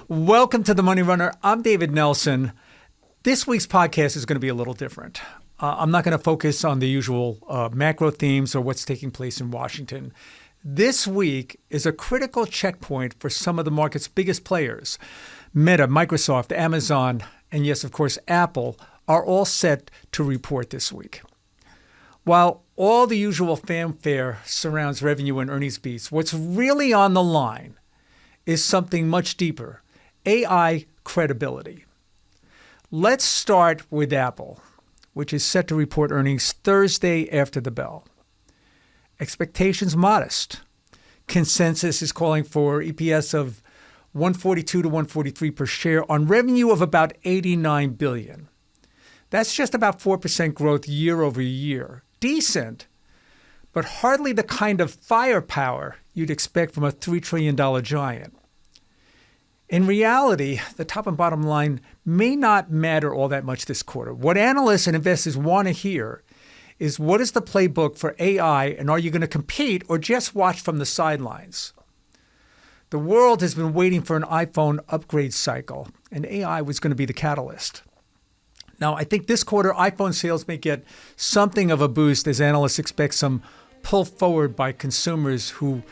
Welcome to The Money Runner. I'm David Nelson. This week's podcast is going to be a little different. I'm not going to focus on the usual macro themes or what's taking place in Washington. This week is a critical checkpoint for some of the market's biggest players. Meta, Microsoft, Amazon, and yes, of course, Apple are all set to report this week. While all the usual fanfare surrounds revenue and earnings beats, what's really on the line is something much deeper: AI credibility. Let's start with Apple, which is set to report earnings Thursday after the bell. Expectations modest. Consensus is calling for EPS of $142 to $143 per share on revenue of about $89 billion. That's just about 4% growth year over year. Decent, but hardly the kind of firepower you'd expect from a $3 trillion giant. In reality, the top and bottom line may not matter all that much this quarter. What analysts and investors want to hear is, what is the playbook for AI, and are you going to compete or just watch from the sidelines? The world has been waiting for an iPhone upgrade cycle, and AI was going to be the catalyst. Now, I think this quarter iPhone sales may get something of a boost as analysts expect some pull forward by consumers who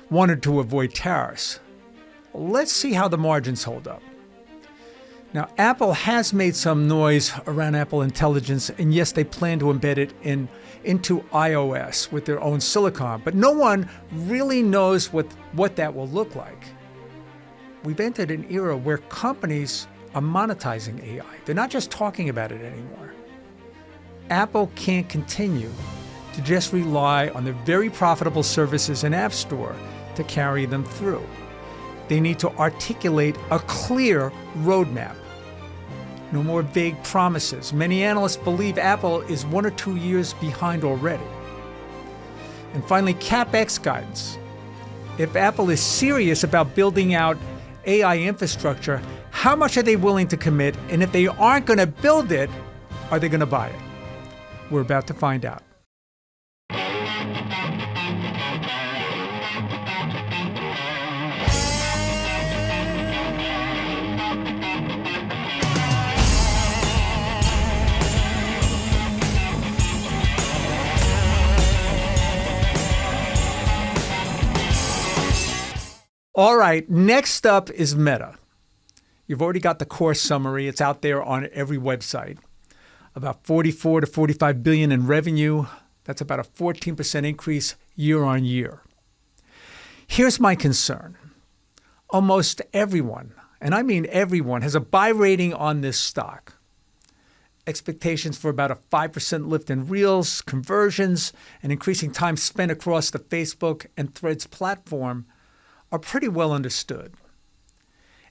wanted to avoid tariffs. Let's see how the margins hold up. Now, Apple has made some noise around Apple Intelligence, and yes, they plan to embed it into iOS with their own silicon, but no one really knows what that will look like. We've entered an era where companies are monetizing AI. They're not just talking about it anymore. Apple can't continue to just rely on their very profitable services and App Store to carry them through. They need to articulate a clear roadmap. No more vague promises. Many analysts believe Apple is 1 or 2 years behind already. And finally, CapEx guidance. If Apple is serious about building out AI infrastructure, how much are they willing to commit? And if they aren't going to build it, are they going to buy it? We're about to find out. All right, next up is Meta. You've already got the course summary. It's out there on every website. About 44 to 45 billion in revenue. That's about a 14% increase year on year. Here's my concern. Almost everyone, and I mean everyone, has a buy rating on this stock. Expectations for about a 5% lift in Reels, conversions, and increasing time spent across the Facebook and Threads platform are pretty well understood.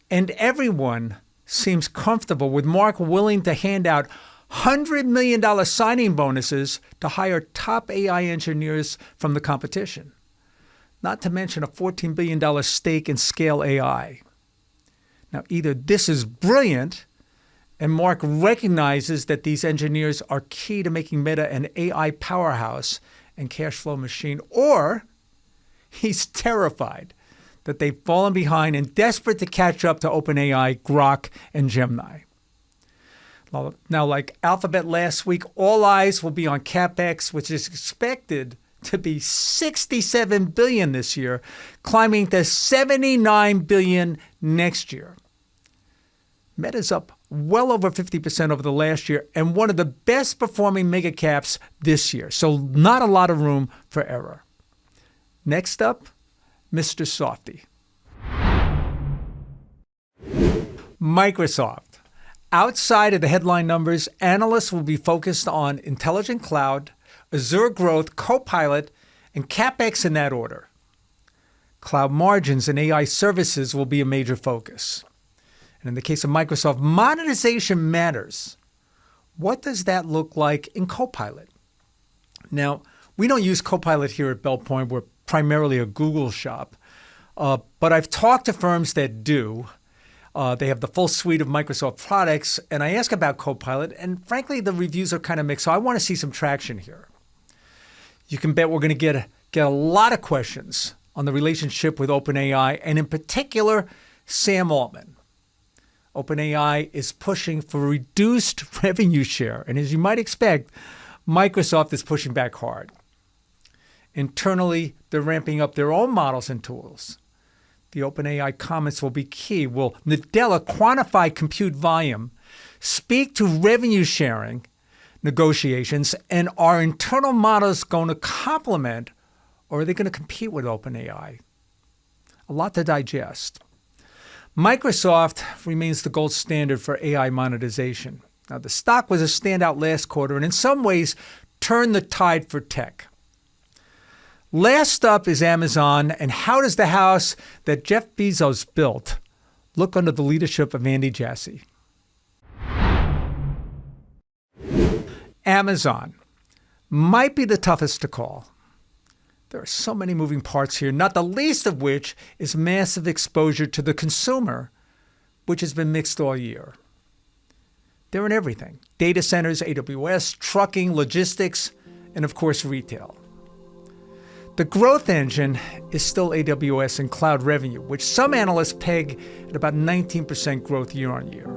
And everyone seems comfortable with Mark willing to hand out $100 million signing bonuses to hire top AI engineers from the competition, not to mention a $14 billion stake in Scale AI. Now, either this is brilliant, and Mark recognizes that these engineers are key to making Meta an AI powerhouse and cash flow machine, or he's terrified that they've fallen behind and desperate to catch up to OpenAI, Grok, and Gemini. Now, like Alphabet last week, all eyes will be on CapEx, which is expected to be $67 billion this year, climbing to $79 billion next year. Meta's up well over 50% over the last year and one of the best performing mega caps this year, so not a lot of room for error. Next up, Mr. Softy. Microsoft. Outside of the headline numbers, analysts will be focused on intelligent cloud, Azure growth, Copilot, and CapEx in that order. Cloud margins and AI services will be a major focus. And in the case of Microsoft, monetization matters. What does that look like in Copilot? Now, we don't use Copilot here at Belpointe. We're primarily a Google shop. But I've talked to firms that do. They have the full suite of Microsoft products. And I ask about Copilot. And frankly, the reviews are kind of mixed. So I want to see some traction here. You can bet we're going to get a lot of questions on the relationship with OpenAI, and in particular, Sam Altman. OpenAI is pushing for reduced revenue share. And as you might expect, Microsoft is pushing back hard. Internally, they're ramping up their own models and tools. The OpenAI comments will be key. Will Nadella quantify compute volume, speak to revenue sharing negotiations, and are internal models going to complement or are they going to compete with OpenAI? A lot to digest. Microsoft remains the gold standard for AI monetization. Now, the stock was a standout last quarter and in some ways turned the tide for tech. Last up is Amazon, and how does the house that Jeff Bezos built look under the leadership of Andy Jassy? Amazon might be the toughest to call. There are so many moving parts here, not the least of which is massive exposure to the consumer, which has been mixed all year. They're in everything: data centers, AWS, trucking, logistics, and of course, retail. The growth engine is still AWS and cloud revenue, which some analysts peg at about 19% growth year on year.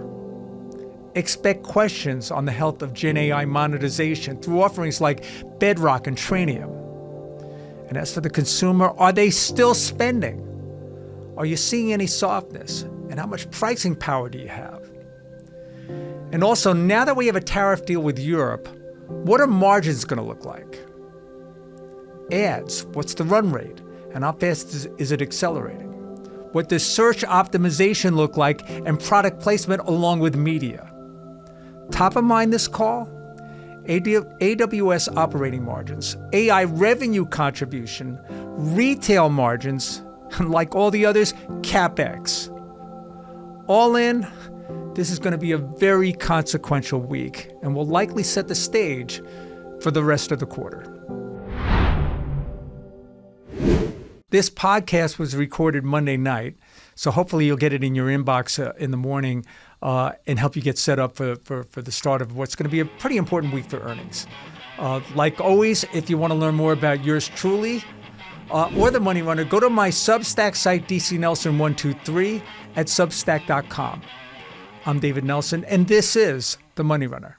Expect questions on the health of Gen AI monetization through offerings like Bedrock and Trainium. And as for the consumer, are they still spending? Are you seeing any softness? And how much pricing power do you have? And also, now that we have a tariff deal with Europe, what are margins going to look like? Ads, what's the run rate? And how fast is it accelerating? What does search optimization look like and product placement along with media? Top of mind this call? AWS operating margins, AI revenue contribution, retail margins, and like all the others, CapEx. All in, this is going to be a very consequential week and will likely set the stage for the rest of the quarter. This podcast was recorded Monday night, so hopefully you'll get it in your inbox in the morning and help you get set up for the start of what's going to be a pretty important week for earnings. Like always, if you want to learn more about yours truly or the Money Runner, go to my Substack site, dcnelson123 at substack.com. I'm David Nelson, and this is the Money Runner.